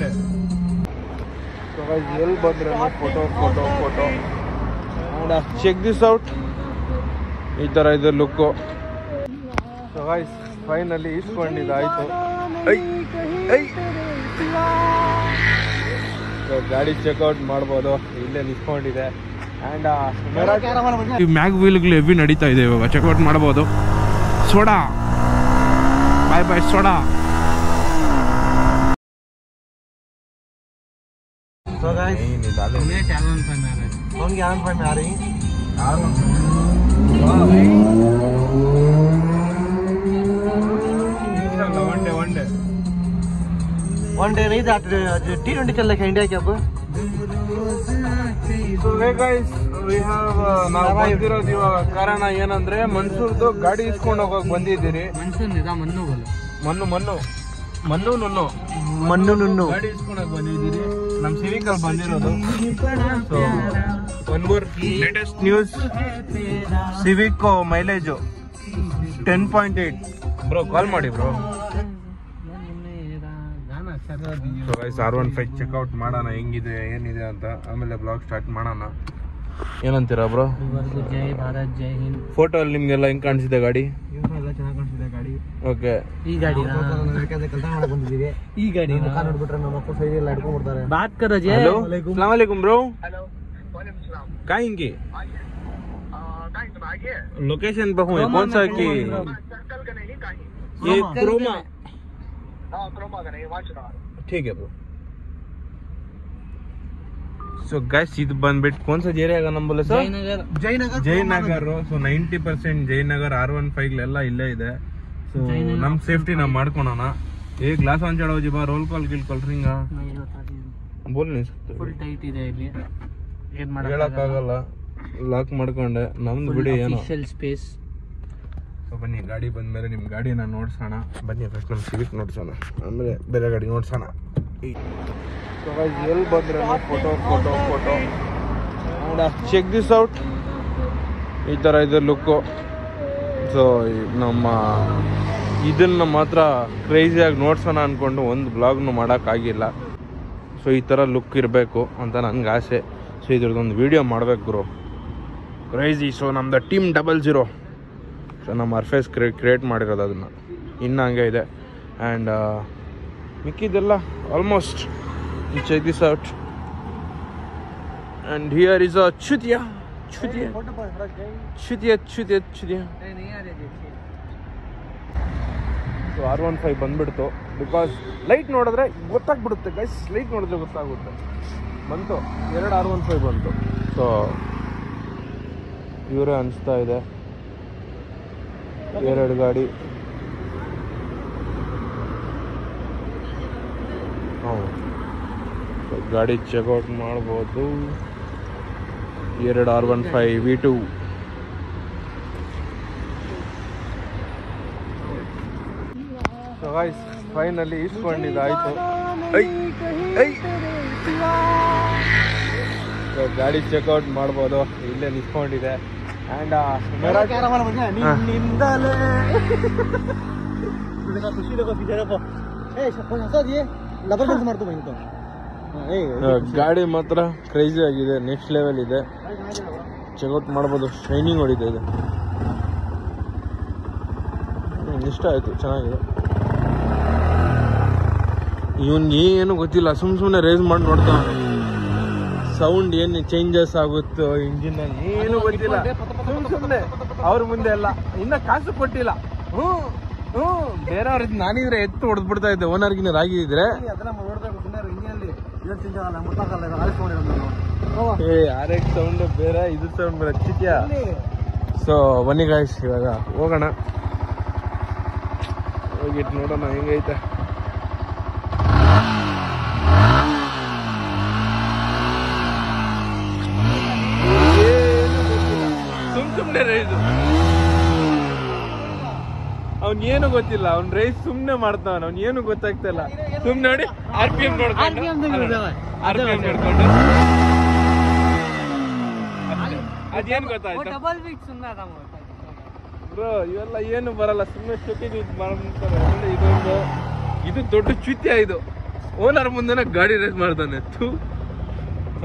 Day ಎಲ್ಲಿ ಬಂದ್ರೆ photo photo photo check this out. ಈ ಥರ ಇದೆ ಲುಕ್ಕು. ಸೊ ಗೈಸ್ ಫೈನಲಿ ಇಸ್ಕೊಂಡಿದ್ದಾಯ್ತು. ಗಾಡಿ ಚೆಕ್ಔಟ್ ಮಾಡ್ಬೋದು, ಇಲ್ಲೇ ನಿಂತ್ಕೊಂಡಿದೆ. ಆ್ಯಂಡ್ ಈ ಮ್ಯಾಗ್ ವೀಲ್ಗಳು ಹೆವಿ ನಡೀತಾ ಇದೆ ಇವಾಗ, ಚೆಕ್ಔಟ್ ಮಾಡ್ಬೋದು. ಸೋಡಾ ಬಾಯ್ ಬಾಯ್ ಸೋಡಾ. तो गाइस कौन 11 में आ रही वन डे नहीं था T20 चल रहा है इंडिया के अब. So hey guys, we have ನಾವು ಬಂದಿರೋದು ಇವಾಗ ಕಾರಣ ಏನಂದ್ರೆ ಮನ್ಸೂರ್ದು ಗಾಡಿ ಇಸ್ಕೊಂಡು ಹೋಗಕ್ ಬಂದಿದ್ದೀರಿ. ಮನ್ನು ಗಾಡಿ ಇಸ್ಕೊಂಡೋಗಿ ಬಂದಿದ್ದೀರಿ. ನಮ್ಮ ಸಿವಿಕ್ ಅಲ್ಲಿ ಬಂದಿರೋದು. So one more latest news, Civic mileage 10.8. Bro call ಮಾಡಿ bro. So guys R15 checkout ಮಾಡೋಣ ಹೆಂಗಿದೆ ಏನಿದೆ ಅಂತ, ಆಮೇಲೆ ಬ್ಲಾಗ್ ಸ್ಟಾರ್ಟ್ ಮಾಡೋಣ. ಏನಂತೀರಾ ಬ್ರೋ? ಜೈ ಭಾರತ್ ಜೈ ಹಿಂದ್. ಫೋಟೋ ಅಲ್ಲಿ ನಿಮ್ಗೆಲ್ಲ ಹೆಂಗ್ ಕಾಣಿಸಿದೆ ಗಾಡಿ? ಎಲ್ಲ ಚೆನ್ನಾಗಿ ಕಾಣಿಸಿದೆ ಗಾಡಿ. ಓಕೆ, ಈ ಗಾಡಿ ಕೆಲಸ ಮಾಡಕ್ ಬಂದಿದ್ದೀವಿ. ಈ ಗಾಡಿ ನೋಡ್ಬಿಟ್ರೆ ನಮ್ಮ ಮಕ್ಕಳು ಸೈಡ್ ಎಲ್ಲ ಹಿಡ್ಕೊಂಡ್ ಬಿಡ್ತಾರೆ. ಬಾತ್ ಕರೋ ಜೈ. हेलो अस्सलाम वालेकुम ब्रो. कहेंगे लोकेशन पे हूँ, कौन सा की ये क्रोमा? ठीक है ब्रो. ಸೊ ಗೈಸ್ ಇದು ಬಂದ್ಬಿಟ್ಟು कौन सा ಏರಿಯಾಗ ನಮ್ಮ ಬೋಲೆ sir? Jayanagar. So 90% Jayanagar R15 ಎಲ್ಲ ಇಲ್ಲೇ ಇದೆ. ಸೊ ನಮ್ ಸೇಫ್ಟಿ ನಾವು ಮಾಡ್ಕೊಳೋಣ. ಏ ಗ್ಲಾಸ್ ಆನ್ ಚढ़ाओ जी बा, रोल कॉल ರಿಂ ಬೋಲ್ नहीं सकते. ಫುಲ್ ಟೈಟ್ ಇದೆ ಇಲ್ಲಿ, ಏನ್ ಹೇಳಕ್ಕಾಗಲ್ಲ. ಲಾಕ್ ಮಾಡ್ಕೊಂಡೆ ನಮ್ದು ಬಿಡಿ ಏನೋ ಆಫೀಷಿಯಲ್ ಸ್ಪೇಸ್. ಸೊ ಬನ್ನಿ ಗಾಡಿ ಬಂದ್ಮೇಲೆ ನಿಮ್ ಗಾಡಿನ ನೋಡ್ಸೋಣ. ಬನ್ನಿ ಫಸ್ಟ್ ನಮ್ಮ ಸಿವಿಕ್ ನೋಡ್ಸೋಣ, ಆಮೇಲೆ ಬೇರೆ ಗಾಡಿ ನೋಡ್ಸೋಣ. ಎಲ್ಲಿ ಬಂದ್ರೆ photo photo photo check this out. ಈ ಥರ ಇದೆ ಲುಕ್ಕು. ಸೊ ನಮ್ಮ ಇದನ್ನ ಮಾತ್ರ ಕ್ರೇಜಿಯಾಗಿ ನೋಡ್ಸೋಣ ಅಂದ್ಕೊಂಡು ಒಂದು ಬ್ಲಾಗ್ನು ಮಾಡೋಕ್ಕಾಗಿಲ್ಲ. ಸೊ ಈ ಥರ ಲುಕ್ ಇರಬೇಕು ಅಂತ ನನಗೆ ಆಸೆ. ಸೊ ಇದ್ರದ್ದೊಂದು ವೀಡಿಯೋ ಮಾಡ್ಬೇಕು ಬ್ರೋ, ಕ್ರೇಜಿ. ಸೊ ನಮ್ದು ಟೀಮ್ 00. ಸೊ ನಮ್ಮ ಅರ್ಫೇಸ್ ಕ್ರಿಯೇಟ್ ಮಾಡಿರೋದು ಅದನ್ನು, ಇನ್ನೂ ಹಂಗೆ ಇದೆ. ಆ್ಯಂಡ್ ಮಿಕ್ಕಿದೆಲ್ಲ almost. Check this out. And here is a ಚುತಿಯಾ. ಸೊ R15 ಬಂದ್ಬಿಡ್ತು. ಬಿಕಾಸ್ ಲೈಟ್ ನೋಡಿದ್ರೆ ಗೊತ್ತಾಗ್ಬಿಡುತ್ತೆ ಗೈಸ್, ಲೈಟ್ ನೋಡಿದ್ರೆ ಗೊತ್ತಾಗುತ್ತೆ. ಬಂತು 2 R15 ಬಂತು. ಸೊ ಇವರೇ ಅನಿಸ್ತಾ ಇದೆ 2 ಗಾಡಿ. ಗಾಡಿ ಚೆಕ್ಔಟ್ ಮಾಡ್ಬೋದು. 2 R15 V2. So guys finally ಇಸ್ಕೊಂಡಿದ್ದಾಯ್ತು. ಗಾಡಿ ಚೆಕ್ಔಟ್ ಮಾಡ್ಬೋದು, ಇಲ್ಲೇ ನಿಂತ್ಕೊಂಡಿದೆ. ಆ್ಯಂಡ್ ಗಾಡಿ ಮಾತ್ರ ಕ್ರೇಜಿ ಆಗಿದೆ, ನೆಕ್ಸ್ಟ್ ಲೆವೆಲ್ ಇದೆ. ಚೆಕ್ಔಟ್ ಮಾಡ್ಬೋದು, ಶೈನಿಂಗ್ ಹೊಡಿತಾ ಇದೆ. ಇಷ್ಟ ಆಯ್ತು, ಚೆನ್ನಾಗಿದೆ. ಇವನ್ ಏನು ಗೊತ್ತಿಲ್ಲ, ಸುಮ್ಮನೆ ರೇಸ್ ಮಾಡಿ ನೋಡ್ತಾನೆ. ಸೌಂಡ್ ಏನು ಚೇಂಜಸ್ ಆಗುತ್ತೋ ಇಂಜಿನ್ ಅಲ್ಲಿ ಏನು ಗೊತ್ತಿಲ್ಲ. ಸುಮ್ಮನೆ ಅವ್ರ ಮುಂದೆ ಎಲ್ಲ ಇನ್ನ ಕಾಸು ಕೊಟ್ಟಿಲ್ಲ. ಬೇರೆಯವ್ರ ನಾನಿದ್ರೆ ಎತ್ತು ಹೊಡೆದ್ಬಿಡ್ತಾ ಇದ್ದೆ, ಓನರ್ಗಿನರ್ ಆಗಿದ್ರೆ. RX ಸೌಂಡ್ ಬೇರೆ, ಇದ್ರ ಸೌಂಡ್ ಬೇರೆ, ಚಿಕ್ಕಿಯ. ಸೊ ಬನ್ನಿ ಗಾಯ್ಸ್ ಇವಾಗ ಹೋಗೋಣ, ಹೋಗಿಟ್ಟು ನೋಡೋಣ ಹೆಂಗೈತೆ. ಸುಮ್ನೆ ರೈಸ್, ಅವ್ನ್ ಏನು ಗೊತ್ತಿಲ್ಲ, ಅವ್ನ್ ರೈಸ್ ಸುಮ್ನೆ ಮಾಡ್ತಾವನ, ಅವ್ನ್ ಏನು ಗೊತ್ತಾಗ್ತಾ ಇಲ್ಲ. ಸುಮ್ನೆ ನೋಡಿ RPM ನೋಡ್ಕೊಂಡು ಅದೇನ್ ಗೊತ್ತಾಯ್ತು ಬ್ರೋ, ಇವೆಲ್ಲ ಏನು ಬರಲ್ಲ, ಸುಮ್ಮನೆ ಶೂಟಿಂಗ್ ಮಾಡ್ತಾರೆ. ಇದೊಂದು ಇದು ದೊಡ್ಡ ಚ್ಯುತ್ಯ ಇದು. ಓನರ್ ಮುಂದೆನೇ ಗಾಡಿ ರೇಸ್ ಮಾಡ್ತಾನೆ. ಸೊ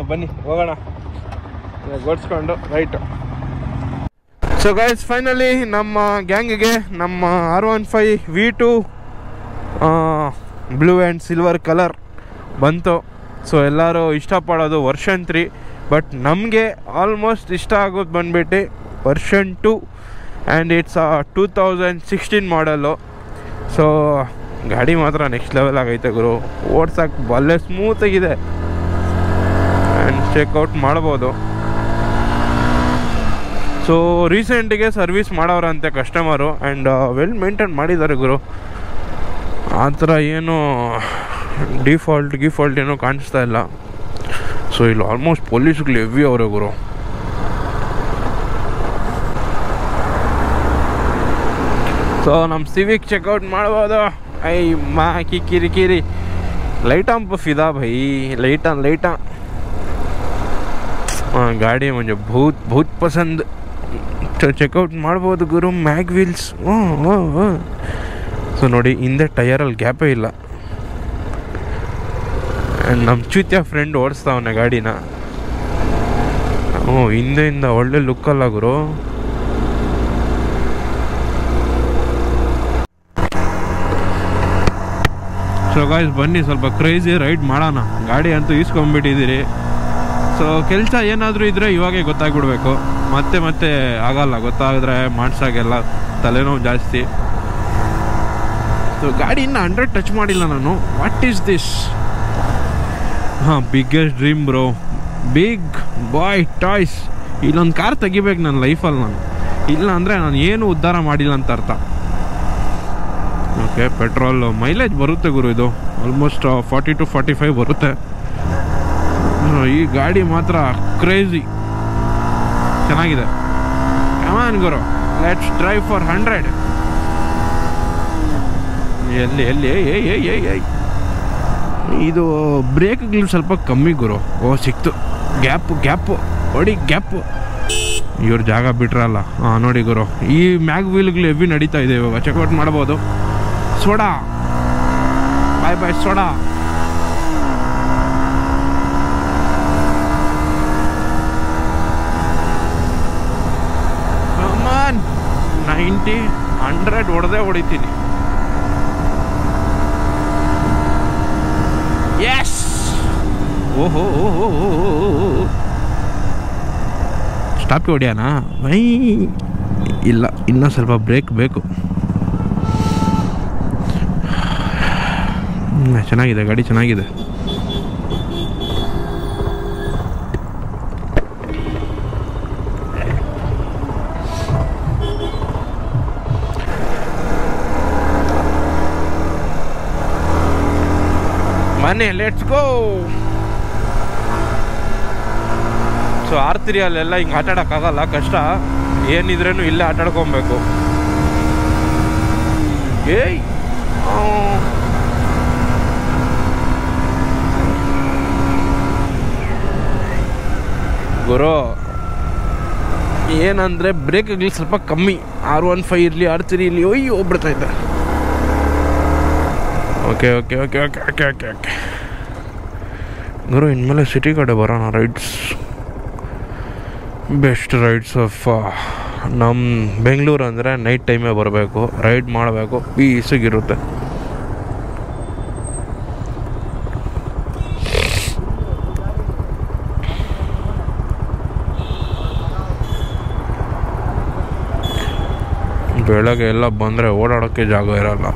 ಬನ್ನಿ ಹೋಗೋಣ, ಓಡಿಸ್ಕೊಂಡು ರೈಟ್. ಸೊ ಗೈಸ್, ಫೈನಲಿ ನಮ್ಮ ಗ್ಯಾಂಗಿಗೆ ನಮ್ಮ R15 V2 blue and silver colour ಬಂತು. ಸೊ ಎಲ್ಲರೂ ಇಷ್ಟಪಡೋದು ವರ್ಷನ್ 3, ಬಟ್ ನಮಗೆ ಆಲ್ಮೋಸ್ಟ್ ಇಷ್ಟ ಆಗೋದು ಬಂದ್ಬಿಟ್ಟು ವರ್ಷನ್ 2 ಆ್ಯಂಡ್ ಇಟ್ಸ್ 2016 ಮಾಡಲು. ಸೊ ಗಾಡಿ ಮಾತ್ರ ನೆಕ್ಸ್ಟ್ ಲೆವೆಲ್ ಆಗೈತೆ ಗುರು, ಓಡ್ಸೋಕ್ಕೆ ಬಲ್ಲೆ ಸ್ಮೂತಾಗಿದೆ ಆ್ಯಂಡ್ ಚೆಕ್ಔಟ್ ಮಾಡ್ಬೋದು. ಸೊ ರೀಸೆಂಟಿಗೆ ಸರ್ವಿಸ್ ಮಾಡೋರಂತೆ ಕಸ್ಟಮರು, ಆ್ಯಂಡ್ ವೆಲ್ ಮೇಂಟೈನ್ ಮಾಡಿದ್ದಾರೆ ಗುರು. ಆ ಥರ ಏನು ಡಿಫಾಲ್ಟ್ ಏನೋ ಕಾಣಿಸ್ತಾ ಇಲ್ಲ. ಸೊ ಇಲ್ಲಿ ಆಲ್ಮೋಸ್ಟ್ ಪೊಲೀಸ್ಗಳು ಹೆವಿ ಅವರೇ ಗುರು. ಸೊ ನಮ್ಮ ಸಿವಿಕ್ ಚೆಕ್ಔಟ್ ಮಾಡ್ಬೋದು. ಐ ಮಾಕಿ ಕಿರಿಕಿರಿ ಲೈಟ್ ಆಂಪ್ ಫಿದಾ ಭೈ, ಲೈಟಾ ಗಾಡಿ ಮುಂಜೆ ಭೂತ್ ಪಸಂದ್. ಚೆಕ್ಔಟ್ ಮಾಡ್ಬೋದು ಗುರು. ಮ್ಯಾಗ್ ವೀಲ್ಸ್, ಸೊ ನೋಡಿ ಹಿಂದೆ ಟಯರಲ್ಲಿ ಗ್ಯಾಪೇ ಇಲ್ಲ. ಆ್ಯಂಡ್ ನಮ್ಮ ಚೂತ್ಯ ಫ್ರೆಂಡ್ ಓಡಿಸ್ತಾವನೆ ಗಾಡಿನ. ಹಿಂದೆಯಿಂದ ಒಳ್ಳೆ ಲುಕ್ಕಲ್ಲ ಗುರು. ಸೊ ಗಾಯ್ಸ್ ಬನ್ನಿ ಸ್ವಲ್ಪ ಕ್ರೇಜಿ ರೈಡ್ ಮಾಡೋಣ. ಗಾಡಿ ಅಂತೂ ಈಸ್ಕೊಂಡ್ಬಿಟ್ಟಿದ್ದೀರಿ. ಸೊ ಕೆಲಸ ಏನಾದರೂ ಇದ್ದರೆ ಇವಾಗೇ ಗೊತ್ತಾಗ್ಬಿಡ್ಬೇಕು, ಮತ್ತೆ ಆಗಲ್ಲ. ಗೊತ್ತಾಗಿದ್ರೆ ಮಾಡ್ಸಾಗೆಲ್ಲ ತಲೆನೋವು ಜಾಸ್ತಿ. ಸೊ ಗಾಡಿ ಇನ್ನು 100 ಟಚ್ ಮಾಡಿಲ್ಲ ನಾನು. What is this? Biggest dream bro, big boy toys. ಇಲ್ಲೊಂದು ಕಾರ್ ತೆಗಿಬೇಕು ನನ್ನ ಲೈಫಲ್ಲಿ ನಾನು. ಇಲ್ಲ ಅಂದರೆ ನಾನು ಏನು ಉದ್ಧಾರ ಮಾಡಿಲ್ಲ ಅಂತ ಅರ್ಥ. ಓಕೆ, ಪೆಟ್ರೋಲ್ ಮೈಲೇಜ್ ಬರುತ್ತೆ ಗುರು. ಇದು ಆಲ್ಮೋಸ್ಟ್ 40 to 45 ಬರುತ್ತೆ. ಈ ಗಾಡಿ ಮಾತ್ರ ಕ್ರೇಜಿ ಚೆನ್ನಾಗಿದೆ. ಕಮಾನ್ ಗುರು, ಲೆಟ್ಸ್ ಡ್ರೈವ್ ಫಾರ್ 100. ಎಲ್ಲಿ ಇದು ಬ್ರೇಕ್ಗಳು ಸ್ವಲ್ಪ ಕಮ್ಮಿ ಗುರು. ಸಿಕ್ತು ಗ್ಯಾಪು ಹೊಡಿ ಗ್ಯಾಪು. ಇವ್ರ ಜಾಗ ಬಿಟ್ರಲ್ಲ. ನೋಡಿ ಗುರು, ಈ ಮ್ಯಾಗ್ ವೀಲ್ಗಳು ಹೆವಿ ನಡೀತಾ ಇದೆ ಇವಾಗ. ಚೆಕ್ಔಟ್ ಮಾಡ್ಬೋದು. ಸೋಡಾ ಬಾಯ್ ಸೋಡಾ. ಕಮಾನ್ 90 100 ಹೊಡಿತೀನಿ. ಎಸ್. ಓಹೋ ಸ್ಟಾಪ್ ಹೊಡಿಯೋಣ? ಇಲ್ಲ, ಇನ್ನೂ ಸ್ವಲ್ಪ ಬ್ರೇಕ್ ಬೇಕು. ಚೆನ್ನಾಗಿದೆ ಗಾಡಿ, ಚೆನ್ನಾಗಿದೆ. ಮನೆ ಲೆಟ್ಸ್ ಗೋ. ಸೊ R3 ಅಲ್ಲೆಲ್ಲ ಹಿಂಗೆ ಆಟಾಡೋಕ್ಕಾಗಲ್ಲ, ಕಷ್ಟ. ಏನಿದ್ರೂ ಇಲ್ಲೇ ಆಟಾಡ್ಕೊಬೇಕು. ಏಯ್ ಗುರು, ಏನಂದರೆ ಬ್ರೇಕ್ಗಳು ಸ್ವಲ್ಪ ಕಮ್ಮಿ. R15 ಇರಲಿ R3 ಇರಲಿ ಹೋಗ್ಬಿಡ್ತಾ ಇದ್ದೆ. ಓಕೆ ಗುರು, ಇನ್ಮೇಲೆ ಸಿಟಿ ಕಡೆ ಬರೋಣ. ರೈಡ್ಸ್, ಬೆಸ್ಟ್ ರೈಡ್ಸ್ ಆಫ್ ನಮ್ಮ ಬೆಂಗಳೂರು ಅಂದರೆ ನೈಟ್ ಟೈಮೇ ಬರಬೇಕು, ರೈಡ್ ಮಾಡಬೇಕು, ಪೀಸಾಗಿರುತ್ತೆ. ಬೆಳಗ್ಗೆ ಎಲ್ಲ ಬಂದರೆ ಓಡಾಡೋಕ್ಕೆ ಜಾಗ ಇರಲ್ಲ.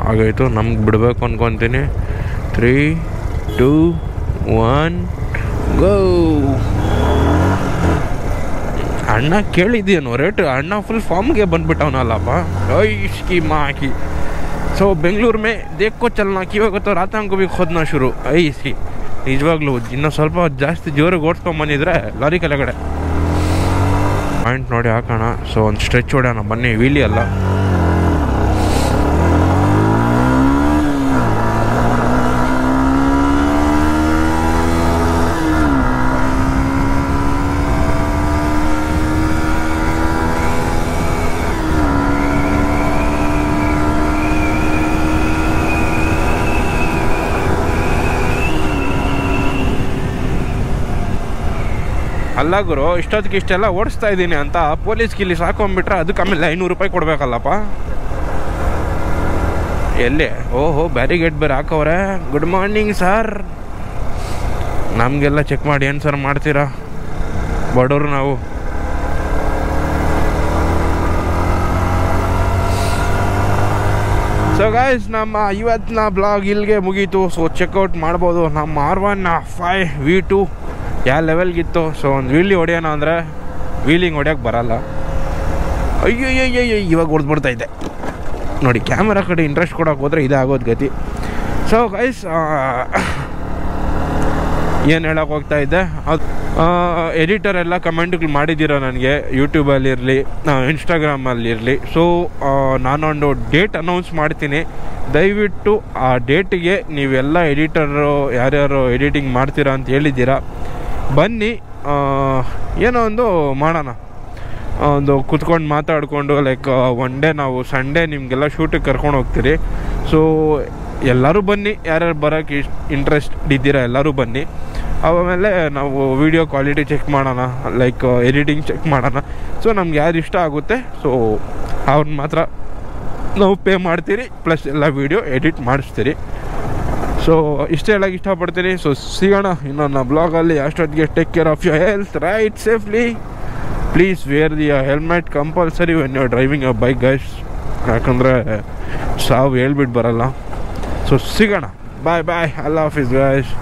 ಹಾಗಾಯಿತು, ನಮ್ಗೆ ಬಿಡಬೇಕು ಅಂದ್ಕೊತೀನಿ. 3, 2, 1 ಗೋ. ಅಣ್ಣ ಕೇಳಿದ್ದೀನೋ ರೇಟ್? ಅಣ್ಣ ಫುಲ್ ಫಾರ್ಮ್ಗೆ ಬಂದ್ಬಿಟ್ಟವನಲ್ಲಪ್ಪ. ಐಸ್ಕಿ ಮಾಕಿ. ಸೊ ಬೆಂಗಳೂರು ಮೇ ದೇಖೋ ಚಲನ ಕಿವಾಗತ್ತೋ ರಾತಾಂಗ ಬಿ ಖೋದ್ನ ಶುರು. ಐಸ್ಕಿ ನಿಜವಾಗ್ಲೂ ಇನ್ನೂ ಸ್ವಲ್ಪ ಜಾಸ್ತಿ ಜೋರಿಗೆ ಓಡಿಸ್ಕೊಂಬಂದಿದ್ರೆ ಲಾರಿ ಕೆಳಗಡೆ ಪಾಯಿಂಟ್ ನೋಡಿ ಹಾಕೋಣ. ಸೊ ಒಂದು ಸ್ಟ್ರೆಚ್ ಹೊಡ್ಯೋಣ ಬನ್ನಿ. ವೀಲಿ ಅಲ್ಲ. ಅಲ್ಲ ಗುರು, ಇಷ್ಟೊತ್ತಿಗೆ ಇಷ್ಟೆಲ್ಲ ಓಡಿಸ್ತಾ ಇದ್ದೀನಿ ಅಂತ ಪೊಲೀಸ್ ಗಿಲೀಸ್ ಹಾಕೊಂಡ್ಬಿಟ್ರೆ ಅದಕ್ಕೆ ಆಮೇಲೆ 500 ರೂಪಾಯಿ ಕೊಡ್ಬೇಕಲ್ಲಪ್ಪ. ಎಲ್ಲಿ? ಓಹೋ, ಬ್ಯಾರಿಗೇಡ್ ಬೇರೆ ಹಾಕವ್ರೆ. Good morning sir. ನಮಗೆಲ್ಲ ಚೆಕ್ ಮಾಡಿ ಏನು ಸರ್ ಮಾಡ್ತೀರಾ, ಬಡವರು ನಾವು. ಸೊ ಗೈಸ್, ನಮ್ಮ ಇವತ್ತಿನ ಬ್ಲಾಗ್ ಇಲ್ಲಿಗೆ ಮುಗೀತು. ಸೊ ಚೆಕ್ಔಟ್ ಮಾಡ್ಬೋದು. ನಮ್ಮ R15 V2 ಯಾವ ಲೆವೆಲ್ಗಿತ್ತು. ಸೊ ಒಂದು ವೀಲಿ ಹೊಡೆಯೋಣ ಅಂದರೆ ವೀಲಿಂಗ್ ಹೊಡ್ಯೋಕ್ಕೆ ಬರಲ್ಲ. ಅಯ್ಯೋ ಇವಾಗ ಹೊಡೆದ್ಬಿಡ್ತಾ ಇದ್ದೆ ನೋಡಿ. ಕ್ಯಾಮರಾ ಕಡೆ ಇಂಟ್ರೆಸ್ಟ್ ಕೊಡೋಕೆ ಹೋದರೆ ಇದೇ ಆಗೋದು ಗತಿ. ಸೊ ಗೈಸ್, ಏನು ಹೇಳೋಕೆ ಹೋಗ್ತಾ ಇದ್ದೆ, ಅದು ಎಡಿಟರ್ ಎಲ್ಲ ಕಮೆಂಟ್ಗಳು ಮಾಡಿದ್ದೀರ ನನಗೆ, ಯೂಟ್ಯೂಬಲ್ಲಿರಲಿ ಇನ್ಸ್ಟಾಗ್ರಾಮಲ್ಲಿರಲಿ. ಸೊ ನಾನೊಂದು ಡೇಟ್ ಅನೌನ್ಸ್ ಮಾಡ್ತೀನಿ. ದಯವಿಟ್ಟು ಆ ಡೇಟಿಗೆ ನೀವೆಲ್ಲ ಎಡಿಟರು ಯಾರ್ಯಾರು ಎಡಿಟಿಂಗ್ ಮಾಡ್ತೀರಾ ಅಂತ ಹೇಳಿದ್ದೀರಾ, ಬನ್ನಿ. ಏನೋ ಒಂದು ಮಾಡೋಣ, ಒಂದು ಕೂತ್ಕೊಂಡು ಮಾತಾಡಿಕೊಂಡು. ಲೈಕ್ ಒನ್ ಡೇ ನಾವು ಸಂಡೇ ನಿಮಗೆಲ್ಲ ಶೂಟಿಗೆ ಕರ್ಕೊಂಡು ಹೋಗ್ತೀರಿ. ಸೊ ಎಲ್ಲರೂ ಬನ್ನಿ, ಯಾರ್ಯಾರು ಬರೋಕ್ಕೆ ಇಂಟ್ರೆಸ್ಟ್ ಇದ್ದೀರಾ ಎಲ್ಲರೂ ಬನ್ನಿ. ಆಮೇಲೆ ನಾವು ವಿಡಿಯೋ ಕ್ವಾಲಿಟಿ ಚೆಕ್ ಮಾಡೋಣ, ಲೈಕ್ ಎಡಿಟಿಂಗ್ ಚೆಕ್ ಮಾಡೋಣ. ಸೊ ನಮ್ಗೆ ಯಾರು ಇಷ್ಟ ಆಗುತ್ತೆ ಸೊ ಅವ್ರನ್ನ ಮಾತ್ರ ನಾವು ಪೇ ಮಾಡ್ತೀರಿ, ಪ್ಲಸ್ ಎಲ್ಲ ವೀಡಿಯೋ ಎಡಿಟ್ ಮಾಡಿಸ್ತೀರಿ. ಸೊ ಇಷ್ಟೇ ಹೇಳೋಕ್ಕೆ ಇಷ್ಟಪಡ್ತೀನಿ. ಸೊ ಸಿಗೋಣ ಇನ್ನೊಂದು ಬ್ಲಾಗಲ್ಲಿ. ಅಷ್ಟೊತ್ತಿಗೆ take care of your health, ride safely, please wear the helmet compulsory when you are driving a bike guys. ಯಾಕಂದರೆ ಸಾವು ಹೇಳ್ಬಿಟ್ಟು ಬರಲ್ಲ. ಸೊ ಸಿಗೋಣ, ಬಾಯ್ ಬಾಯ್, ಅಲ್ಲಾ ಹಾಫೀಸ್ ಗೈಸ್.